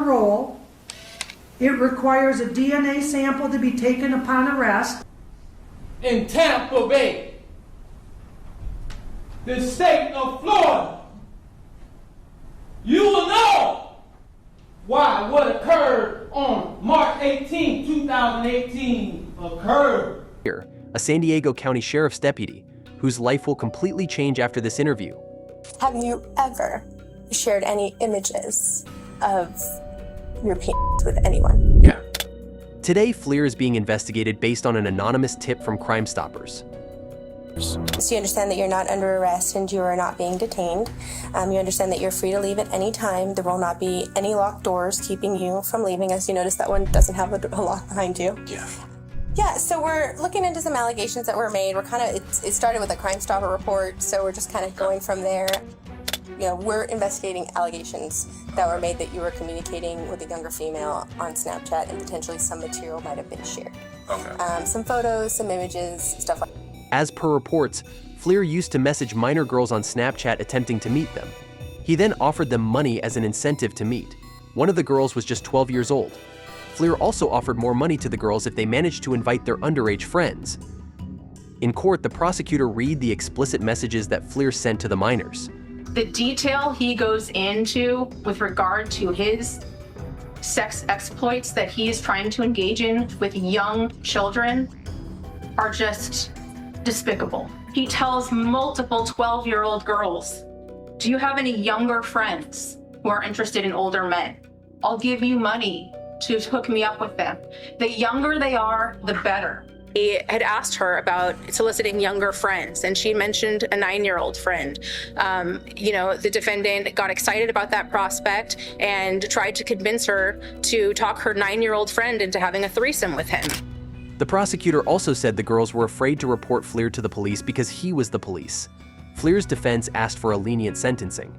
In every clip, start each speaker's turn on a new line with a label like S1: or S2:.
S1: parole. It requires a DNA sample to be taken upon arrest.
S2: In Tampa Bay, the state of Florida, you will know why what occurred on March 18, 2018 occurred.
S3: Here, a San Diego County Sheriff's deputy whose life will completely change after this interview.
S4: Have you ever shared any images of your penis with anyone?
S3: Yeah. Today, Fleer is being investigated based on an anonymous tip from Crime Stoppers.
S4: So you understand that you're not under arrest and you are not being detained. You understand that you're free to leave at any time. There will not be any locked doors keeping you from leaving. As you notice, that one doesn't have a lock behind you. Yeah, so we're looking into some allegations that were made. It started with a Crime Stopper report, so we're just kind of going from there. You know, we're investigating allegations that were made that you were communicating with a younger female on Snapchat and potentially some material might have been shared.
S5: Okay.
S4: Some photos, some images, stuff like that.
S3: As per reports, Fleer used to message minor girls on Snapchat attempting to meet them. He then offered them money as an incentive to meet. One of the girls was just 12 years old. Fleer also offered more money to the girls if they managed to invite their underage friends. In court, the prosecutor read the explicit messages that Fleer sent to the minors.
S6: The detail he goes into with regard to his sex exploits that he is trying to engage in with young children are just despicable. He tells multiple 12-year-old girls, "Do you have any younger friends who are interested in older men? I'll give you money to hook me up with them." The younger they are, the better. He had asked her about soliciting younger friends, and she mentioned a 9-year-old friend. The defendant got excited about that prospect and tried to convince her to talk her 9-year-old friend into having a threesome with him.
S3: The prosecutor also said the girls were afraid to report Fleer to the police because he was the police. Fleer's defense asked for a lenient sentencing.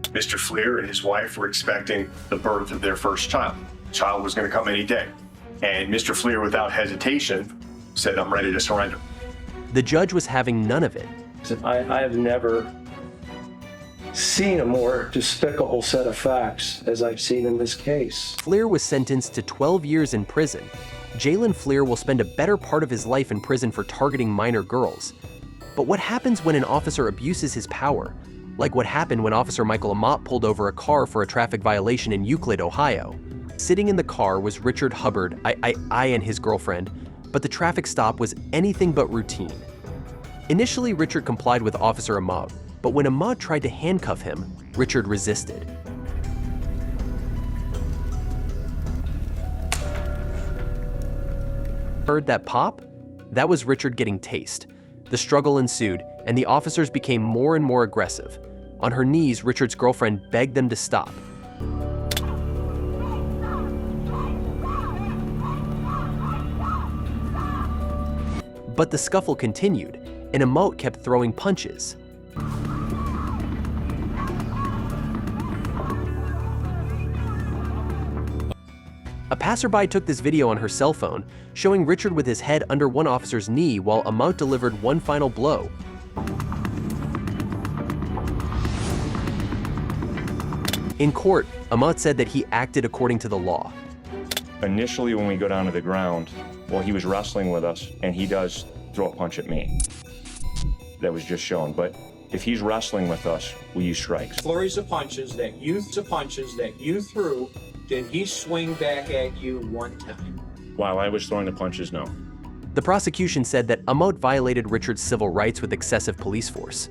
S5: Mr. Fleer and his wife were expecting the birth of their first child. The child was going to come any day. And Mr. Fleer, without hesitation, said, "I'm ready to surrender."
S3: The judge was having none of it.
S7: I have never seen a more despicable set of facts as I've seen in this case.
S3: Fleer was sentenced to 12 years in prison. Jalen Fleer will spend a better part of his life in prison for targeting minor girls. But what happens when an officer abuses his power? Like what happened when Officer Michael Amott pulled over a car for a traffic violation in Euclid, Ohio. Sitting in the car was Richard Hubbard, I and his girlfriend, but the traffic stop was anything but routine. Initially, Richard complied with Officer Amott, but when Amott tried to handcuff him, Richard resisted. Heard that pop? That was Richard getting tased. The struggle ensued, and the officers became more and more aggressive. On her knees, Richard's girlfriend begged them to stop. But the scuffle continued, and Amott kept throwing punches. A passerby took this video on her cell phone, showing Richard with his head under one officer's knee while Amott delivered one final blow. In court, Amott said that he acted according to the law.
S8: Initially, when we go down to the ground, well, he was wrestling with us, and he does throw a punch at me. That was just shown. But if he's wrestling with us, we use strikes.
S9: Flurries of punches that you threw, did he swing back at you one time?
S8: While I was throwing the punches, no.
S3: The prosecution said that Amott violated Richard's civil rights with excessive police force.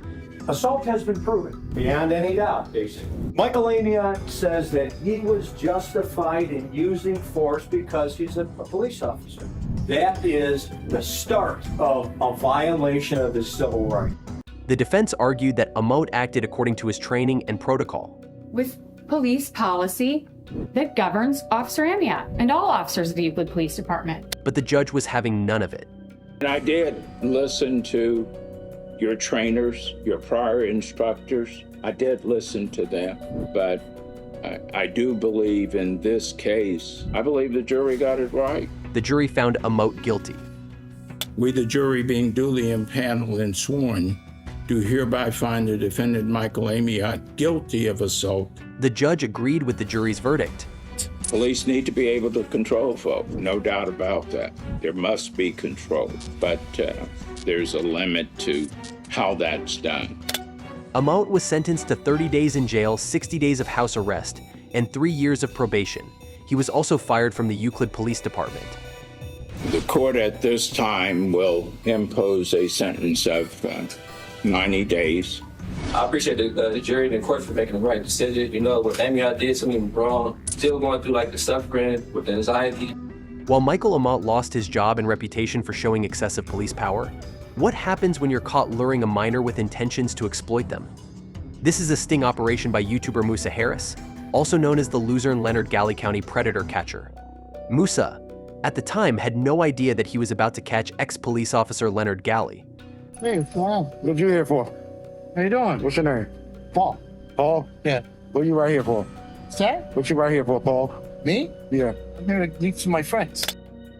S10: Assault has been proven, beyond any doubt, basically. Michael Amiot says that he was justified in using force because he's a police officer. That is the start of a violation of his civil rights.
S3: The defense argued that Amott acted according to his training and protocol.
S11: With police policy that governs Officer Amiot and all officers of the Euclid Police Department.
S3: But the judge was having none of it.
S12: And I did listen to your trainers, your prior instructors. I did listen to them, but I do believe in this case, I believe the jury got it right.
S3: The jury found Amott guilty.
S12: We, the jury, being duly impaneled and sworn, do hereby find the defendant Michael Amiot guilty of assault.
S3: The judge agreed with the jury's verdict.
S12: Police need to be able to control folk, no doubt about that. There must be control, but there's a limit to how that's done.
S3: Amiot was sentenced to 30 days in jail, 60 days of house arrest, and 3 years of probation. He was also fired from the Euclid Police Department.
S12: The court at this time will impose a sentence of 90 days.
S13: I appreciate the jury and the court for making the right decision. You know, what Amiot did something wrong, still going through like the suffering with the anxiety.
S3: While Michael Amiot lost his job and reputation for showing excessive police power, what happens when you're caught luring a minor with intentions to exploit them? This is a sting operation by YouTuber Musa Harris, also known as the Luzerne Leonard Galley County predator catcher. Musa, at the time, had no idea that he was about to catch ex-police officer Leonard Galley.
S14: Hey, what's going on? What you here for? How you doing? What's your name? Paul. Paul? Yeah. What you right here for? Sir? What you right here for, Paul? Me? Yeah. I'm here to meet some of my friends.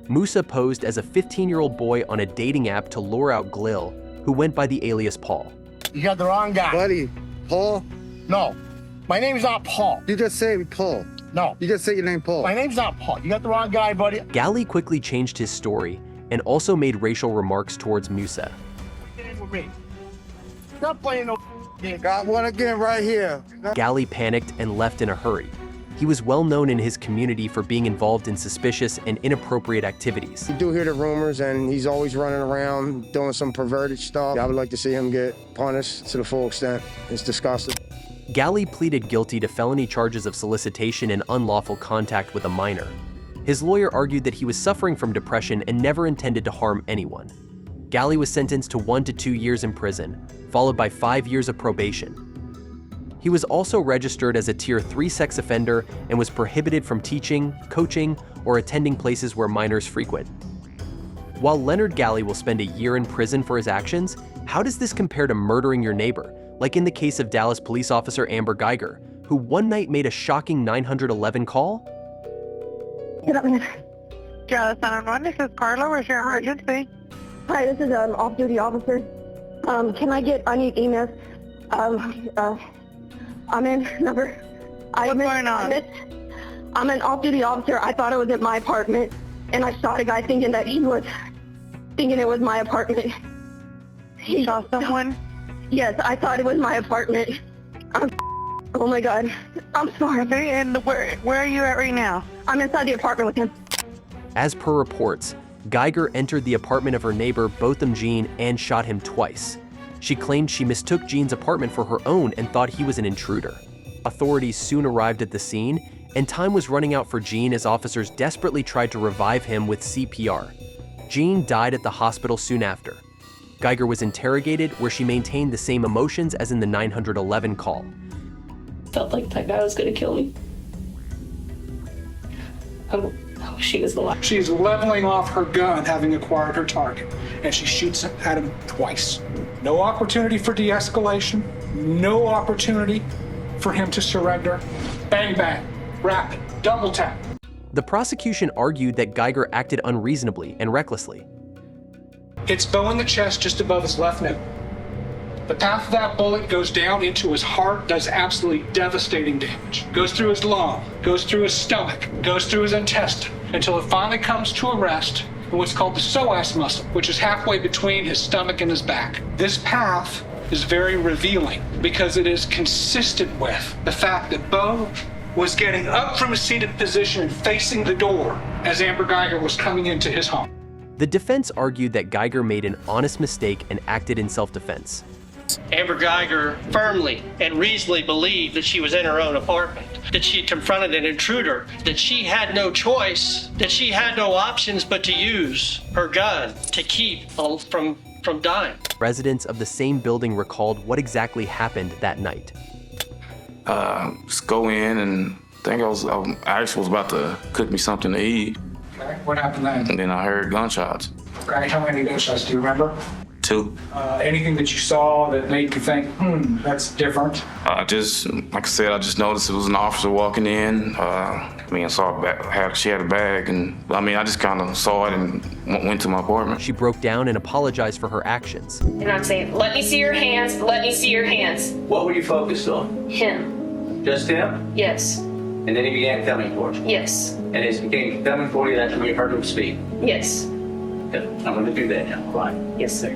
S3: Musa posed as a 15-year-old boy on a dating app to lure out Glil, who went by the alias Paul.
S14: You got the wrong guy.
S15: Buddy, Paul?
S14: No. My name's not Paul.
S15: You just said Paul.
S14: No.
S15: You just said your name Paul.
S14: My name's not Paul. You got the wrong guy, buddy.
S3: Galley quickly changed his story and also made racial remarks towards Musa.
S14: Get in with me. Stop playing no game.
S15: Got one again right here.
S3: Galley panicked and left in a hurry. He was well known in his community for being involved in suspicious and inappropriate activities.
S15: You do hear the rumors, and he's always running around doing some perverted stuff. I would like to see him get punished to the full extent. It's disgusting.
S3: Galley pleaded guilty to felony charges of solicitation and unlawful contact with a minor. His lawyer argued that he was suffering from depression and never intended to harm anyone. Galley was sentenced to 1 to 2 years in prison, followed by 5 years of probation. He was also registered as a Tier 3 sex offender and was prohibited from teaching, coaching, or attending places where minors frequent. While Leonard Galley will spend a year in prison for his actions, how does this compare to murdering your neighbor, like in the case of Dallas police officer Amber Geiger, who one night made a shocking 911 call?
S16: Get up, man. Dallas 911, this is Carla. Where's your emergency? Hi, this is an off-duty officer. I need EMS. I'm in number. What's going on? I'm an off-duty officer. I thought it was at my apartment, and I shot a guy thinking it was my apartment. He shot someone? Yes, I thought it was my apartment. Oh my God. I'm sorry. Okay, and where are you at right now? I'm inside the apartment with him.
S3: As per reports, Geiger entered the apartment of her neighbor Botham Jean and shot him twice. She claimed she mistook Jean's apartment for her own and thought he was an intruder. Authorities soon arrived at the scene, and time was running out for Jean as officers desperately tried to revive him with CPR. Jean died at the hospital soon after. Geiger was interrogated, where she maintained the same emotions as in the 911 call.
S17: Felt like that guy was gonna kill me. Oh, she was the last.
S18: She's leveling off her gun, having acquired her target, and she shoots at him twice. No opportunity for de-escalation, no opportunity for him to surrender. Bang, bang, rapid, double tap.
S3: The prosecution argued that Geiger acted unreasonably and recklessly.
S18: Hits Bo in the chest just above his left nipple. The path of that bullet goes down into his heart, does absolutely devastating damage. Goes through his lung, goes through his stomach, goes through his intestine, until it finally comes to a rest in what's called the psoas muscle, which is halfway between his stomach and his back. This path is very revealing because it is consistent with the fact that Bo was getting up from a seated position and facing the door as Amber Geiger was coming into his home.
S3: The defense argued that Geiger made an honest mistake and acted in self-defense.
S19: Amber Geiger firmly and reasonably believed that she was in her own apartment, that she confronted an intruder, that she had no choice, that she had no options but to use her gun to keep from dying.
S3: Residents of the same building recalled what exactly happened that night.
S20: Just go in and I actually was about to cook me something to eat.
S18: Okay, what happened then?
S20: And then I heard gunshots.
S18: Okay, how many gunshots do you remember?
S20: 2.
S18: Anything that you saw that made you think, that's different?
S20: Just, like I said, I just noticed it was an officer walking in. I saw she had a bag, and I just kind of saw it and went to my apartment.
S3: She broke down and apologized for her actions.
S17: And I'm saying, let me see your hands, let me see your hands.
S13: What were you focused on?
S17: Him.
S13: Just him?
S17: Yes.
S13: And then he began coming for you?
S17: Yes.
S13: And as he became coming for you, that's when you heard him speak?
S17: Yes.
S13: Good. I'm going to do that now. Right.
S17: Yes, sir.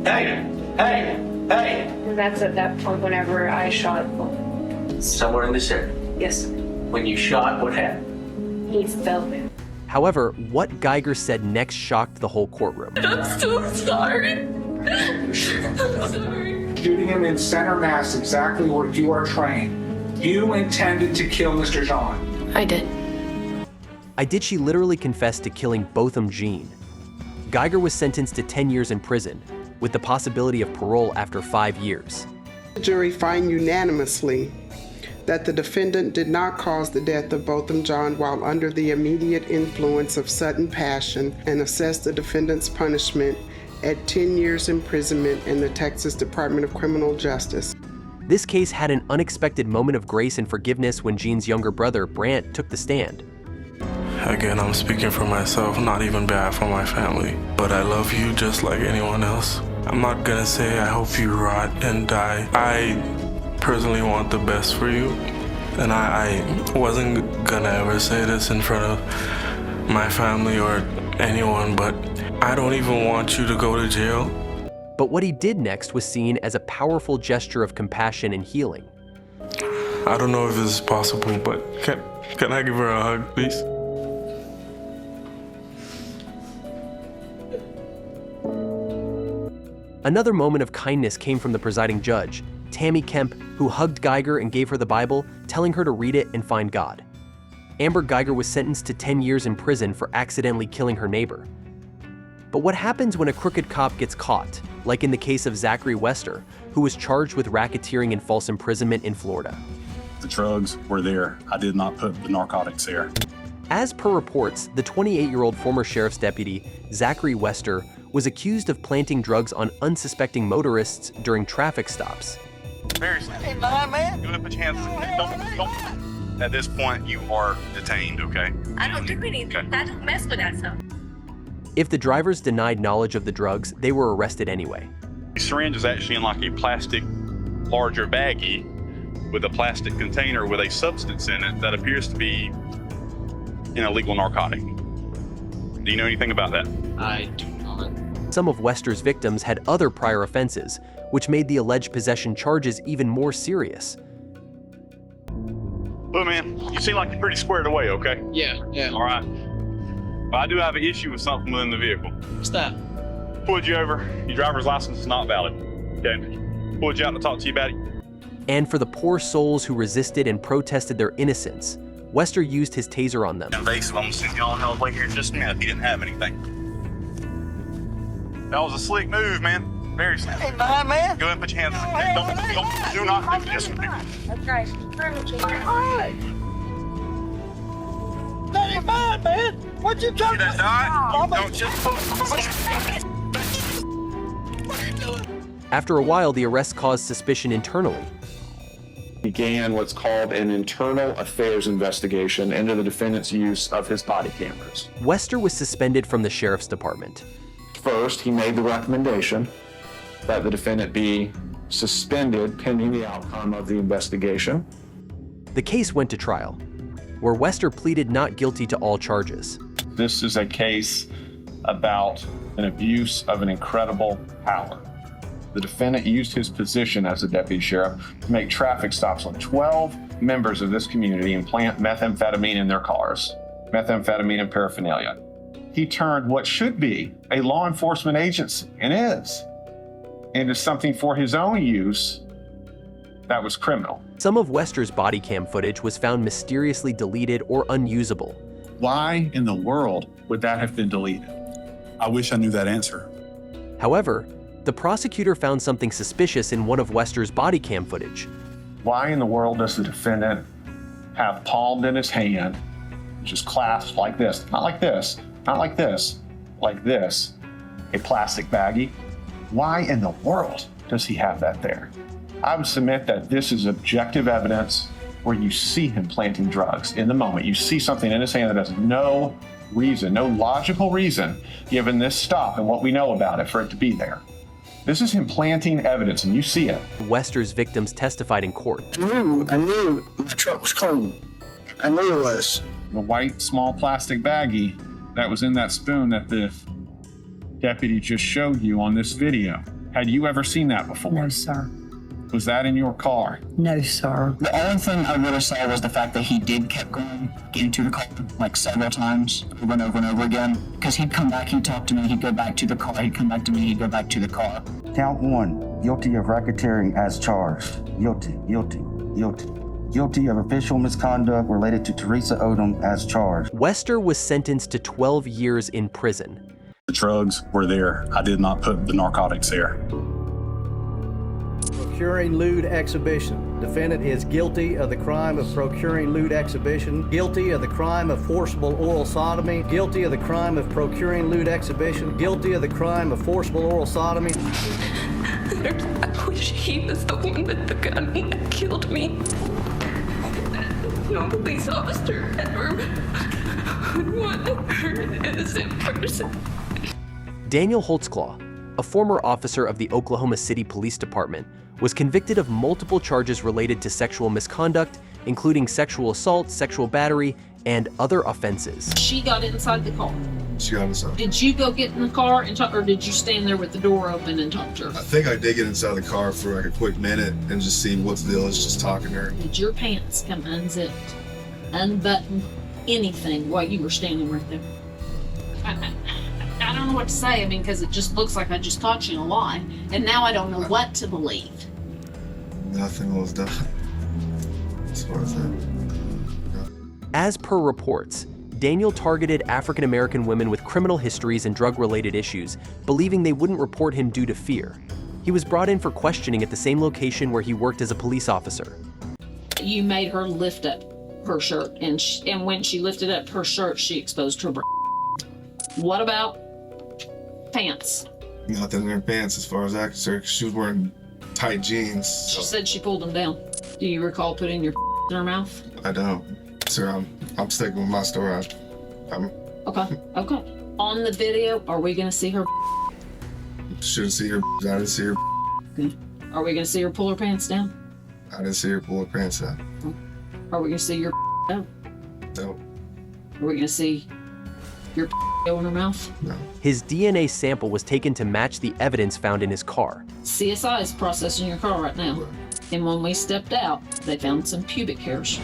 S13: Hey! Hey! Hey!
S17: And that's at that point whenever I shot him.
S13: Somewhere in this area?
S17: Yes.
S13: When you shot, what happened?
S17: He fell there.
S3: However, what Geiger said next shocked the whole courtroom.
S17: I'm so sorry. I'm sorry.
S18: Shooting him in center mass, exactly where you are trained. You intended to kill Mr. John.
S17: I did.
S3: Did she literally confess to killing Botham Jean? Geiger was sentenced to 10 years in prison, with the possibility of parole after 5 years.
S21: The jury find unanimously that the defendant did not cause the death of Botham John while under the immediate influence of sudden passion, and assess the defendant's punishment at 10 years imprisonment in the Texas Department of Criminal Justice.
S3: This case had an unexpected moment of grace and forgiveness when Jean's younger brother, Brant, took the stand.
S22: Again, I'm speaking for myself, not even bad for my family. But I love you just like anyone else. I'm not gonna say I hope you rot and die. I personally want the best for you. And I wasn't gonna ever say this in front of my family or anyone, but I don't even want you to go to jail.
S3: But what he did next was seen as a powerful gesture of compassion and healing.
S22: I don't know if this is possible, but can I give her a hug, please?
S3: Another moment of kindness came from the presiding judge, Tammy Kemp, who hugged Geiger and gave her the Bible, telling her to read it and find God. Amber Geiger was sentenced to 10 years in prison for accidentally killing her neighbor. But what happens when a crooked cop gets caught, like in the case of Zachary Wester, who was charged with racketeering and false imprisonment in Florida?
S23: The drugs were there. I did not put the narcotics there.
S3: As per reports, the 28-year-old former sheriff's deputy, Zachary Wester, was accused of planting drugs on unsuspecting motorists during traffic stops.
S24: Seriously. Hey, man. Go ahead and put your hands. Don't. At this point, you are detained, okay?
S17: I don't do anything. Okay. I don't mess with that stuff.
S3: If the drivers denied knowledge of the drugs, they were arrested anyway.
S24: The syringe is actually in like a plastic, larger baggie with a plastic container with a substance in it that appears to be an illegal narcotic. Do you know anything about that?
S13: I do not.
S3: Some of Wester's victims had other prior offenses, which made the alleged possession charges even more serious.
S24: Look, man, you seem like you're pretty squared away, okay?
S13: Yeah.
S24: All right. But I do have an issue with something within the vehicle.
S13: What's that?
S24: Pulled you over. Your driver's license is not valid. Okay. Pulled you out to talk to you about it.
S3: And for the poor souls who resisted and protested their innocence, Wester used his taser on them.
S24: Invasive. I'm gonna send you on hell's way here in just a minute if you didn't have anything. That was a slick move, man. Very slick.
S13: Hey, man.
S24: Go ahead and put your hands on. Do not do this.
S17: That's right.
S13: That ain't mine, man. What you trying to do?
S24: Don't just
S13: What are you doing?
S3: After a while, the arrest caused suspicion internally.
S25: Began what's called an internal affairs investigation into the defendant's use of his body cameras.
S3: Wester was suspended from the sheriff's department.
S25: First, he made the recommendation that the defendant be suspended pending the outcome of the investigation.
S3: The case went to trial, where Wester pleaded not guilty to all charges.
S25: This is a case about an abuse of an incredible power. The defendant used his position as a deputy sheriff to make traffic stops on 12 members of this community and plant methamphetamine in their cars, methamphetamine and paraphernalia. He turned what should be a law enforcement agency, and is, into something for his own use that was criminal.
S3: Some of Wester's body cam footage was found mysteriously deleted or unusable.
S23: Why in the world would that have been deleted? I wish I knew that answer.
S3: However, the prosecutor found something suspicious in one of Wester's body cam footage.
S25: Why in the world does the defendant have palmed in his hand, just clasped like this, not like this, not like this, like this, a plastic baggie Why in the world does he have that there? I would submit that this is objective evidence where you see him planting drugs in the moment. You see something in his hand that has no reason, no logical reason, given this stop and what we know about it, for it to be there. This is him planting evidence, and you see it.
S3: Wester's victims testified in court.
S14: I knew the truck was clean. I knew it was.
S25: The white, small plastic baggie that was in that spoon that the deputy just showed you on this video. Had you ever seen that before?
S1: No, sir.
S25: Was that in your car?
S1: No, sir.
S2: The only thing I really saw was the fact that he did keep going, get into the car like several times, over and over and over again. Because he'd come back, he'd talk to me, he'd go back to the car, he'd come back to me, he'd go back to the car.
S4: Count 1, guilty of racketeering as charged. Guilty. Guilty of official misconduct related to Teresa Odom as charged.
S3: Wester was sentenced to 12 years in prison.
S23: The drugs were there. I did not put the narcotics there.
S10: Procuring lewd exhibition. Defendant is guilty of the crime of procuring lewd exhibition, guilty of the crime of forcible oral sodomy, guilty of the crime of procuring lewd exhibition, guilty of the crime of forcible oral sodomy.
S5: I wish he was the one with the gun that killed me. No police officer ever would want to hurt an innocent person.
S3: Daniel Holtzclaw, a former officer of the Oklahoma City Police Department, was convicted of multiple charges related to sexual misconduct, including sexual assault, sexual battery, and other offenses.
S6: She got inside the car.
S26: She got inside.
S6: Did you go get in the car and talk, or did you stand there with the door open and talk to her?
S26: I think I did get inside the car for like a quick minute and just see what the deal is, just talking to her.
S6: Did your pants come unzipped, unbuttoned, anything while you were standing right there? I don't know what to say, I mean, because it just looks like I just caught you in a lie, and now I don't know what to believe.
S26: Nothing was done as far as that.
S3: As per reports, Daniel targeted African American women with criminal histories and drug-related issues, believing they wouldn't report him due to fear. He was brought in for questioning at the same location where he worked as a police officer.
S6: You made her lift up her shirt, and when she lifted up her shirt, she exposed her breast. What about pants?
S26: Nothing in her pants as far as that concerned. She was wearing tight jeans. So.
S6: She said she pulled them down. Do you recall putting your in her mouth?
S26: I don't. Sir, I'm sticking with my story.
S6: Okay. On the video, are we gonna see her?
S26: Shouldn't see her. I didn't see her.
S6: Okay. Are we gonna see her pull her pants down?
S26: I didn't see her pull her pants down.
S6: Are we gonna see your out?
S26: No.
S6: Are we gonna see your go in her mouth?
S26: No.
S3: His DNA sample was taken to match the evidence found in his car.
S6: CSI is processing your car right now. And when we stepped out, they found some pubic hairs.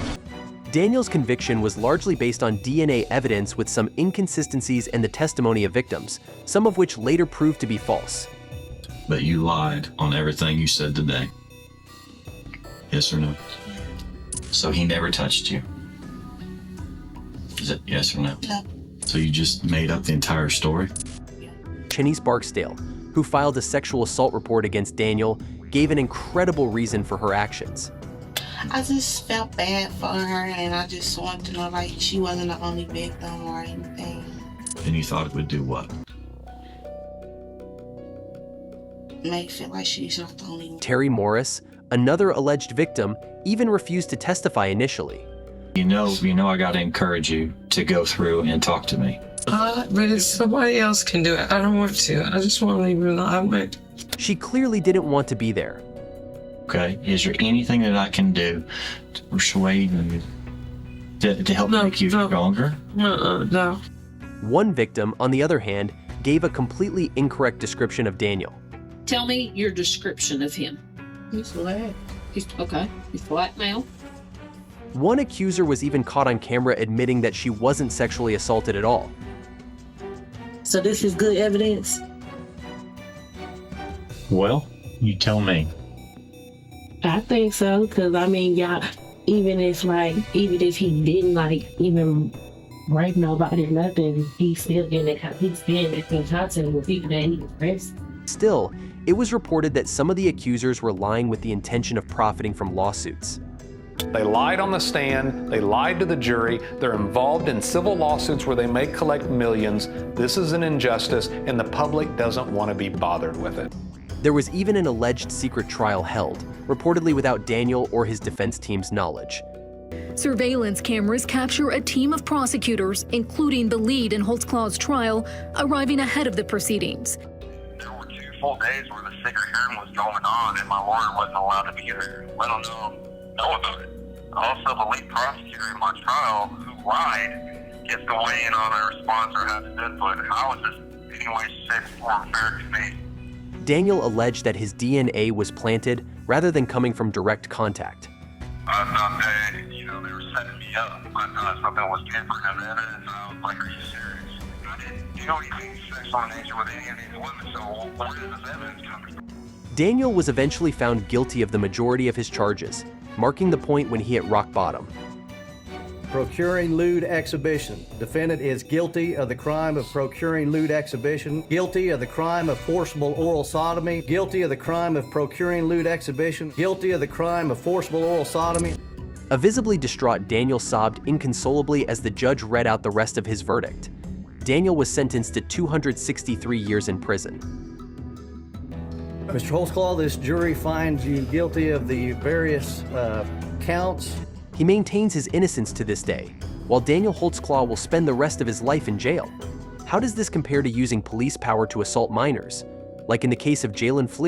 S3: Daniel's conviction was largely based on DNA evidence with some inconsistencies in the testimony of victims, some of which later proved to be false.
S27: But you lied on everything you said today. Yes or no? So he never touched you? Is it yes or no?
S5: No.
S27: So you just made up the entire story?
S3: Chenice Barksdale, who filed a sexual assault report against Daniel, gave an incredible reason for her actions.
S5: I just felt bad for her, and I just wanted to know, like, she wasn't the only victim or anything.
S27: And you thought it would do what?
S5: Make feel like she's not the only one.
S3: Terry Morris, another alleged victim, even refused to testify initially.
S27: You know I gotta encourage you to go through and talk to me.
S5: But if somebody else can do it, I don't want to. I just want to leave it alone.
S3: She clearly didn't want to be there.
S27: Okay, is there anything that I can do to persuade you to help make you stronger?
S5: No.
S3: One victim, on the other hand, gave a completely incorrect description of Daniel.
S6: Tell me your description of him.
S5: He's black.
S6: He's black male.
S3: One accuser was even caught on camera admitting that she wasn't sexually assaulted at all.
S5: So this is good evidence?
S27: Well, you tell me.
S5: I think so, because I mean, y'all, even if he didn't even rape nobody or nothing, he's still in contact with people that he rapes.
S3: Still, it was reported that some of the accusers were lying with the intention of profiting from lawsuits.
S28: They lied on the stand, they lied to the jury, they're involved in civil lawsuits where they may collect millions. This is an injustice, and the public doesn't want to be bothered with it.
S3: There was even an alleged secret trial held, reportedly without Daniel or his defense team's knowledge.
S1: Surveillance cameras capture a team of prosecutors, including the lead in Holtzclaw's trial, arriving ahead of the proceedings.
S7: There were 2 full days where the secret hearing was going on and my lawyer wasn't allowed to be there. Let them know about it. Also, the lead prosecutor in my trial, who lied, gets to weigh in on a response or has his input. How is this any way, shape, or fair to me?
S3: Daniel alleged that his DNA was planted rather than coming from direct contact.
S7: I thought that, they were setting me up. I thought something was tampering of evidence, and I was like, are you serious? I didn't do anything sexual in nature with any of these women, so where is this evidence coming from?
S3: Daniel was eventually found guilty of the majority of his charges, marking the point when he hit rock bottom.
S8: Procuring lewd exhibition. Defendant is guilty of the crime of procuring lewd exhibition, guilty of the crime of forcible oral sodomy, guilty of the crime of procuring lewd exhibition, guilty of the crime of forcible oral sodomy.
S3: A visibly distraught Daniel sobbed inconsolably as the judge read out the rest of his verdict. Daniel was sentenced to 263 years in prison.
S8: Mr. Holtzclaw, this jury finds you guilty of the various counts.
S3: He maintains his innocence to this day, while Daniel Holtzclaw will spend the rest of his life in jail. How does this compare to using police power to assault minors? Like in the case of Jalen Fleer,